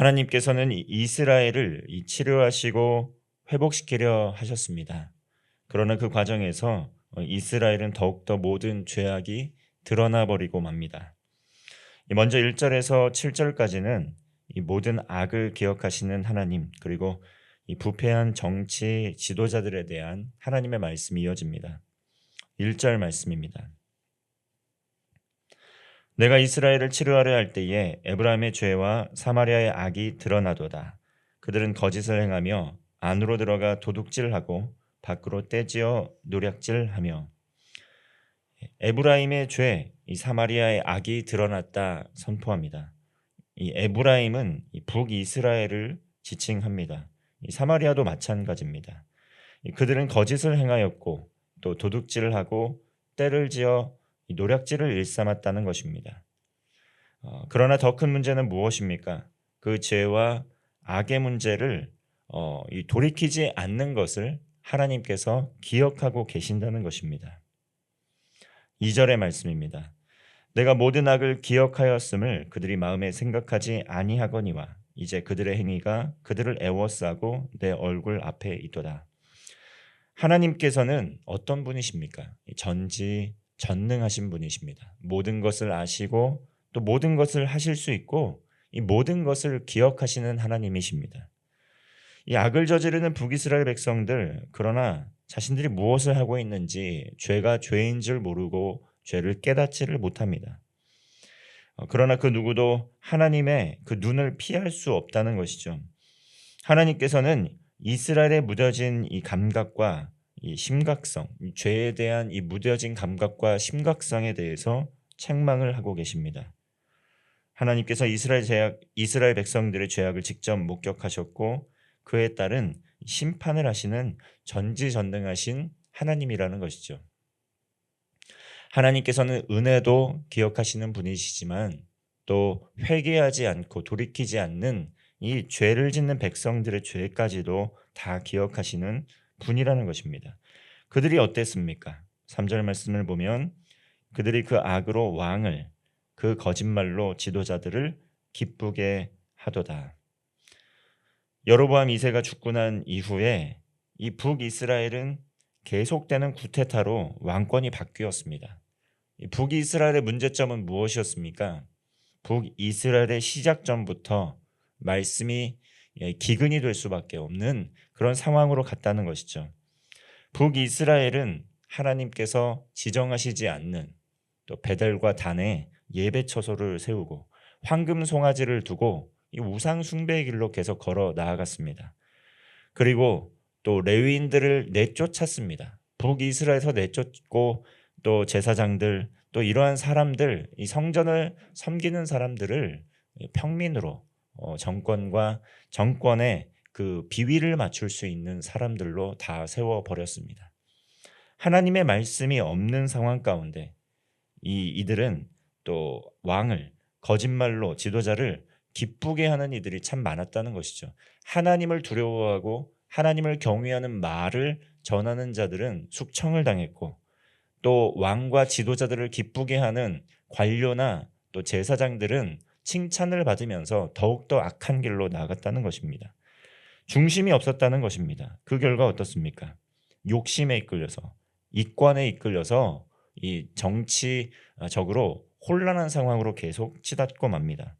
하나님께서는 이스라엘을 치료하시고 회복시키려 하셨습니다. 그러나 그 과정에서 이스라엘은 더욱더 모든 죄악이 드러나 버리고 맙니다. 먼저 1절에서 7절까지는 이 모든 악을 기억하시는 하나님, 그리고 이 부패한 정치 지도자들에 대한 하나님의 말씀이 이어집니다. 1절 말씀입니다. 내가 이스라엘을 치료하려 할 때에 에브라임의 죄와 사마리아의 악이 드러나도다. 그들은 거짓을 행하며 안으로 들어가 도둑질하고 밖으로 떼지어 노략질하며. 에브라임의 죄, 이 사마리아의 악이 드러났다 선포합니다. 이 에브라임은 이 북이스라엘을 지칭합니다. 이 사마리아도 마찬가지입니다. 그들은 거짓을 행하였고 또 도둑질을 하고 때를 지어 노략질을 일삼았다는 것입니다. 그러나 더 큰 문제는 무엇입니까? 그 죄와 악의 문제를 돌이키지 않는 것을 하나님께서 기억하고 계신다는 것입니다. 2절의 말씀입니다. 내가 모든 악을 기억하였음을 그들이 마음에 생각하지 아니하거니와 이제 그들의 행위가 그들을 애워싸고 내 얼굴 앞에 있도다. 하나님께서는 어떤 분이십니까? 전지전능하신 분이십니다. 모든 것을 아시고 또 모든 것을 하실 수 있고 이 모든 것을 기억하시는 하나님이십니다. 이 악을 저지르는 북이스라엘 백성들, 그러나 자신들이 무엇을 하고 있는지 죄가 죄인 줄 모르고 죄를 깨닫지를 못합니다. 그러나 그 누구도 하나님의 그 눈을 피할 수 없다는 것이죠. 하나님께서는 이스라엘에 무뎌진 이 감각과 이 심각성, 이 죄에 대한 이 무뎌진 감각과 심각성에 대해서 책망을 하고 계십니다. 하나님께서 이스라엘 백성들의 죄악을 직접 목격하셨고 그에 따른 심판을 하시는 전지전능하신 하나님이라는 것이죠. 하나님께서는 은혜도 기억하시는 분이시지만 또 회개하지 않고 돌이키지 않는 이 죄를 짓는 백성들의 죄까지도 다 기억하시는 분이라는 것입니다. 그들이 어땠습니까? 3절 말씀을 보면 그들이 그 악으로 왕을, 그 거짓말로 지도자들을 기쁘게 하도다. 여로보암 2세가 죽고 난 이후에 이 북이스라엘은 계속되는 쿠데타로 왕권이 바뀌었습니다. 이 북이스라엘의 문제점은 무엇이었습니까? 북이스라엘의 시작점부터 말씀이 기근이 될 수밖에 없는 그런 상황으로 갔다는 것이죠. 북이스라엘은 하나님께서 지정하시지 않는 또 베델과 단에 예배 처소를 세우고 황금 송아지를 두고 이 우상 숭배의 길로 계속 걸어 나아갔습니다. 그리고 또 레위인들을 내쫓았습니다. 북이스라엘에서 내쫓고 또 제사장들, 또 이러한 사람들, 이 성전을 섬기는 사람들을 평민으로 정권과 정권의 그 비위를 맞출 수 있는 사람들로 다 세워버렸습니다. 하나님의 말씀이 없는 상황 가운데 이들은 또 왕을, 거짓말로 지도자를 기쁘게 하는 이들이 참 많았다는 것이죠. 하나님을 두려워하고 하나님을 경외하는 말을 전하는 자들은 숙청을 당했고 또 왕과 지도자들을 기쁘게 하는 관료나 또 제사장들은 칭찬을 받으면서 더욱더 악한 길로 나아갔다는 것입니다. 중심이 없었다는 것입니다. 그 결과 어떻습니까? 욕심에 이끌려서, 이권에 이끌려서 이 정치적으로 혼란한 상황으로 계속 치닫고 맙니다.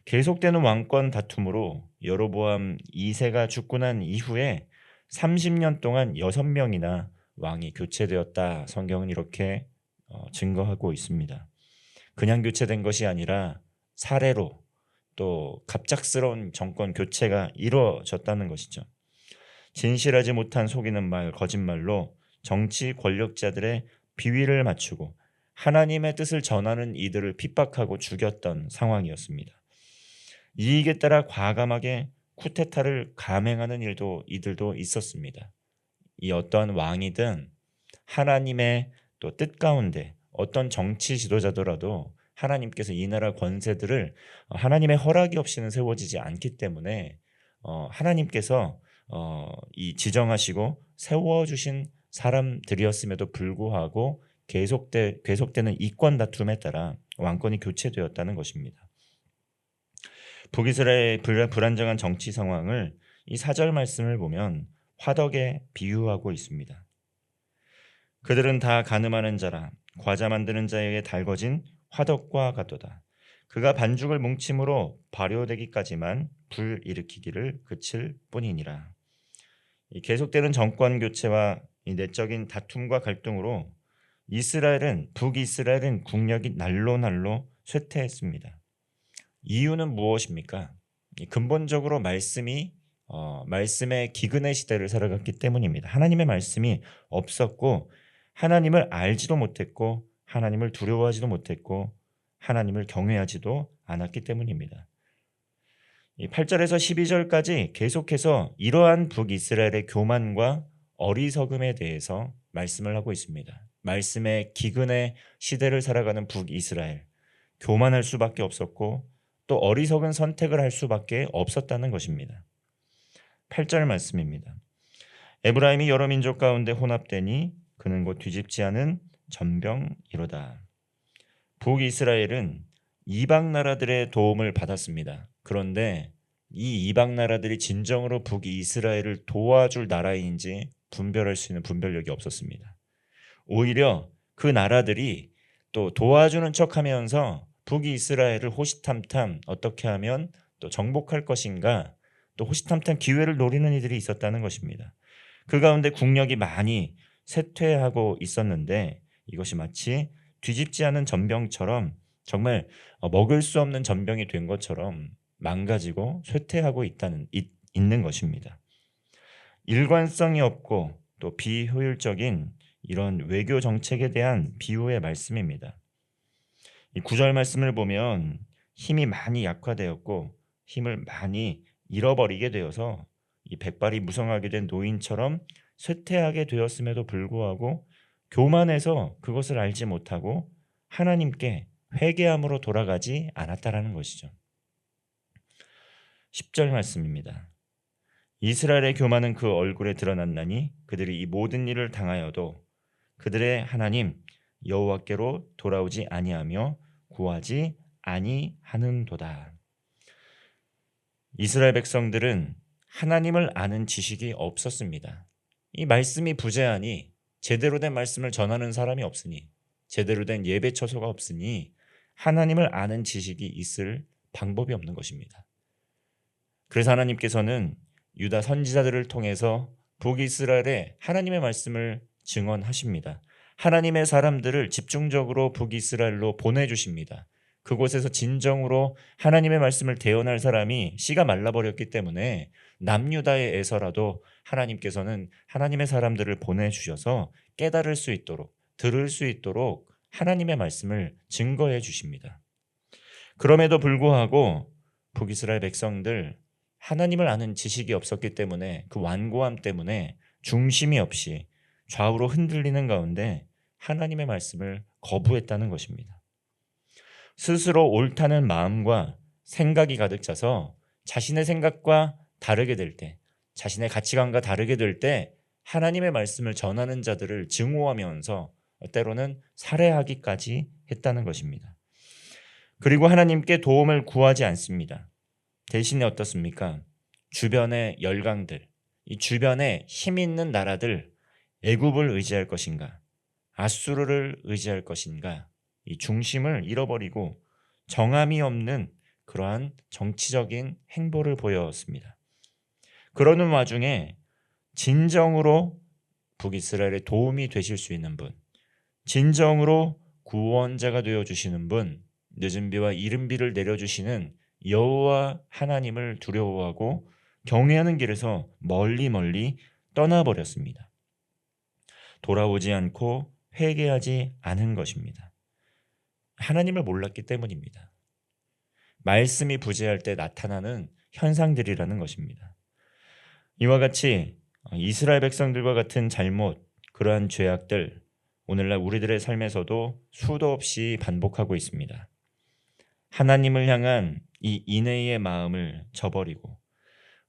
계속되는 왕권 다툼으로 여로보암 2세가 죽고 난 이후에 30년 동안 6명이나 왕이 교체되었다. 성경은 이렇게 증거하고 있습니다. 그냥 교체된 것이 아니라 사례로 또 갑작스러운 정권 교체가 이루어졌다는 것이죠. 진실하지 못한 속이는 말, 거짓말로 정치 권력자들의 비위를 맞추고 하나님의 뜻을 전하는 이들을 핍박하고 죽였던 상황이었습니다. 이익에 따라 과감하게 쿠데타를 감행하는 이들도 있었습니다. 이 어떠한 왕이든 하나님의 또 뜻 가운데 어떤 정치 지도자더라도 하나님께서 이 나라 권세들을 하나님의 허락이 없이는 세워지지 않기 때문에 하나님께서 이 지정하시고 세워주신 사람들이었음에도 불구하고 계속되는 이권 다툼에 따라 왕권이 교체되었다는 것입니다. 북이스라엘의 불안정한 정치 상황을 이 4절 말씀을 보면 화덕에 비유하고 있습니다. 그들은 다 가늠하는 자라 과자 만드는 자에게 달궈진 화덕과 같도다. 그가 반죽을 뭉침으로 발효되기까지만 불 일으키기를 그칠 뿐이니라. 이 계속되는 정권 교체와 이 내적인 다툼과 갈등으로 북이스라엘은 국력이 날로 쇠퇴했습니다. 이유는 무엇입니까? 근본적으로 말씀의 기근의 시대를 살아갔기 때문입니다. 하나님의 말씀이 없었고 하나님을 알지도 못했고 하나님을 두려워하지도 못했고 하나님을 경외하지도 않았기 때문입니다. 8절에서 12절까지 계속해서 이러한 북이스라엘의 교만과 어리석음에 대해서 말씀을 하고 있습니다. 말씀의 기근의 시대를 살아가는 북이스라엘, 교만할 수밖에 없었고 또 어리석은 선택을 할 수밖에 없었다는 것입니다. 8절 말씀입니다. 에브라임이 여러 민족 가운데 혼합되니 그는 곧 뒤집지 않은 전병이로다. 북이스라엘은 이방 나라들의 도움을 받았습니다. 그런데 이 이방 나라들이 진정으로 북이스라엘을 도와줄 나라인지 분별할 수 있는 분별력이 없었습니다. 오히려 그 나라들이 또 도와주는 척하면서 북이스라엘을 호시탐탐 어떻게 하면 또 정복할 것인가, 또 호시탐탐 기회를 노리는 이들이 있었다는 것입니다. 그 가운데 국력이 많이 쇠퇴하고 있었는데 이것이 마치 뒤집지 않은 전병처럼 정말 먹을 수 없는 전병이 된 것처럼 망가지고 쇠퇴하고 있는 것입니다. 일관성이 없고 또 비효율적인 이런 외교 정책에 대한 비유의 말씀입니다. 이 9절 말씀을 보면 힘이 많이 약화되었고 힘을 많이 잃어버리게 되어서 이 백발이 무성하게 된 노인처럼 쇠퇴하게 되었음에도 불구하고 교만해서 그것을 알지 못하고 하나님께 회개함으로 돌아가지 않았다라는 것이죠. 10절 말씀입니다. 이스라엘의 교만은 그 얼굴에 드러났나니 그들이 이 모든 일을 당하여도 그들의 하나님 여호와께로 돌아오지 아니하며 구하지 아니하는도다. 이스라엘 백성들은 하나님을 아는 지식이 없었습니다. 이 말씀이 부재하니 제대로 된 말씀을 전하는 사람이 없으니 제대로 된 예배 처소가 없으니 하나님을 아는 지식이 있을 방법이 없는 것입니다. 그래서 하나님께서는 유다 선지자들을 통해서 북이스라엘에 하나님의 말씀을 증언하십니다. 하나님의 사람들을 집중적으로 북이스라엘로 보내주십니다. 그곳에서 진정으로 하나님의 말씀을 대언할 사람이 씨가 말라버렸기 때문에 남유다에서라도 하나님께서는 하나님의 사람들을 보내주셔서 깨달을 수 있도록, 들을 수 있도록 하나님의 말씀을 증거해 주십니다. 그럼에도 불구하고 북이스라엘 백성들 하나님을 아는 지식이 없었기 때문에 그 완고함 때문에 중심이 없이 좌우로 흔들리는 가운데 하나님의 말씀을 거부했다는 것입니다. 스스로 옳다는 마음과 생각이 가득 차서 자신의 생각과 다르게 될 때, 자신의 가치관과 다르게 될 때 하나님의 말씀을 전하는 자들을 증오하면서 때로는 살해하기까지 했다는 것입니다. 그리고 하나님께 도움을 구하지 않습니다. 대신에 어떻습니까? 주변의 열강들, 이 주변에 힘 있는 나라들, 애굽을 의지할 것인가, 아수르를 의지할 것인가, 이 중심을 잃어버리고 정함이 없는 그러한 정치적인 행보를 보였습니다. 그러는 와중에 진정으로 북이스라엘의 도움이 되실 수 있는 분, 진정으로 구원자가 되어주시는 분, 늦은 비와 이른 비를 내려주시는 여호와 하나님을 두려워하고 경외하는 길에서 멀리 떠나버렸습니다. 돌아오지 않고 회개하지 않은 것입니다. 하나님을 몰랐기 때문입니다. 말씀이 부재할 때 나타나는 현상들이라는 것입니다. 이와 같이 이스라엘 백성들과 같은 잘못, 그러한 죄악들 오늘날 우리들의 삶에서도 수도 없이 반복하고 있습니다. 하나님을 향한 이 인애의 마음을 저버리고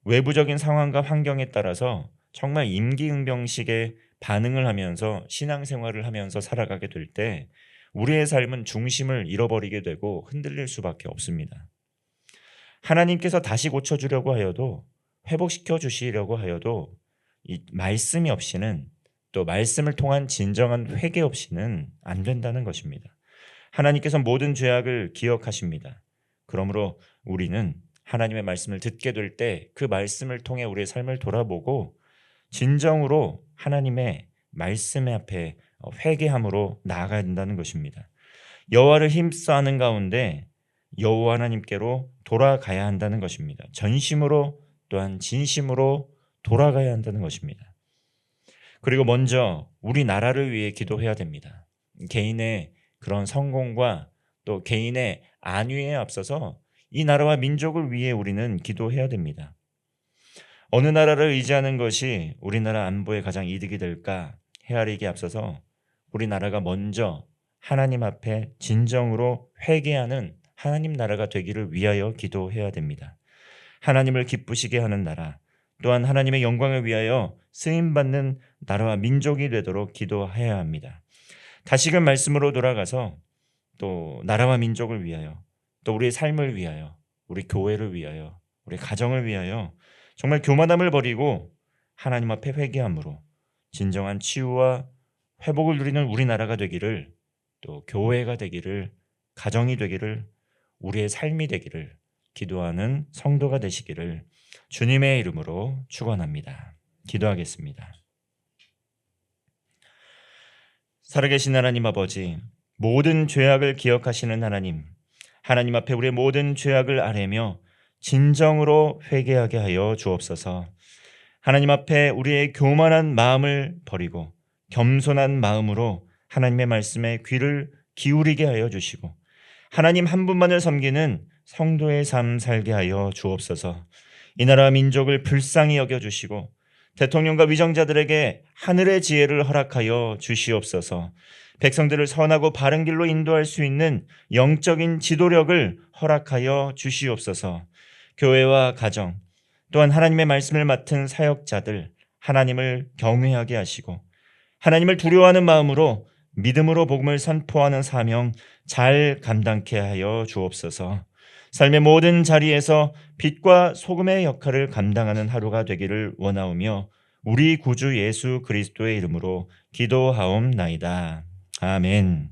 외부적인 상황과 환경에 따라서 정말 임기응변식의 반응을 하면서 신앙생활을 하면서 살아가게 될 때 우리의 삶은 중심을 잃어버리게 되고 흔들릴 수밖에 없습니다. 하나님께서 다시 고쳐주려고 하여도, 회복시켜 주시려고 하여도 이 말씀이 없이는, 또 말씀을 통한 진정한 회개 없이는 안 된다는 것입니다. 하나님께서 모든 죄악을 기억하십니다. 그러므로 우리는 하나님의 말씀을 듣게 될 때 그 말씀을 통해 우리의 삶을 돌아보고 진정으로 하나님의 말씀 앞에 회개함으로 나아가야 된다는 것입니다. 여호와를 힘써 하는 가운데 여호와 하나님께로 돌아가야 한다는 것입니다. 전심으로 또한 진심으로 돌아가야 한다는 것입니다. 그리고 먼저 우리 나라를 위해 기도해야 됩니다. 개인의 그런 성공과 또 개인의 안위에 앞서서 이 나라와 민족을 위해 우리는 기도해야 됩니다. 어느 나라를 의지하는 것이 우리나라 안보에 가장 이득이 될까 헤아리기에 앞서서 우리나라가 먼저 하나님 앞에 진정으로 회개하는 하나님 나라가 되기를 위하여 기도해야 됩니다. 하나님을 기쁘시게 하는 나라, 또한 하나님의 영광을 위하여 쓰임받는 나라와 민족이 되도록 기도해야 합니다. 다시금 말씀으로 돌아가서 또 나라와 민족을 위하여, 또 우리의 삶을 위하여, 우리 교회를 위하여, 우리 가정을 위하여 정말 교만함을 버리고 하나님 앞에 회개함으로 진정한 치유와 회복을 누리는 우리나라가 되기를, 또 교회가 되기를, 가정이 되기를, 우리의 삶이 되기를 기도하는 성도가 되시기를 주님의 이름으로 축원합니다. 기도하겠습니다. 살아계신 하나님 아버지, 모든 죄악을 기억하시는 하나님, 하나님 앞에 우리의 모든 죄악을 아뢰며 진정으로 회개하게 하여 주옵소서. 하나님 앞에 우리의 교만한 마음을 버리고 겸손한 마음으로 하나님의 말씀에 귀를 기울이게 하여 주시고 하나님 한 분만을 섬기는 성도의 삶 살게 하여 주옵소서. 이 나라 민족을 불쌍히 여겨주시고 대통령과 위정자들에게 하늘의 지혜를 허락하여 주시옵소서. 백성들을 선하고 바른 길로 인도할 수 있는 영적인 지도력을 허락하여 주시옵소서. 교회와 가정, 또한 하나님의 말씀을 맡은 사역자들, 하나님을 경외하게 하시고 하나님을 두려워하는 마음으로 믿음으로 복음을 선포하는 사명 잘 감당케 하여 주옵소서. 삶의 모든 자리에서 빛과 소금의 역할을 감당하는 하루가 되기를 원하오며 우리 구주 예수 그리스도의 이름으로 기도하옵나이다. 아멘.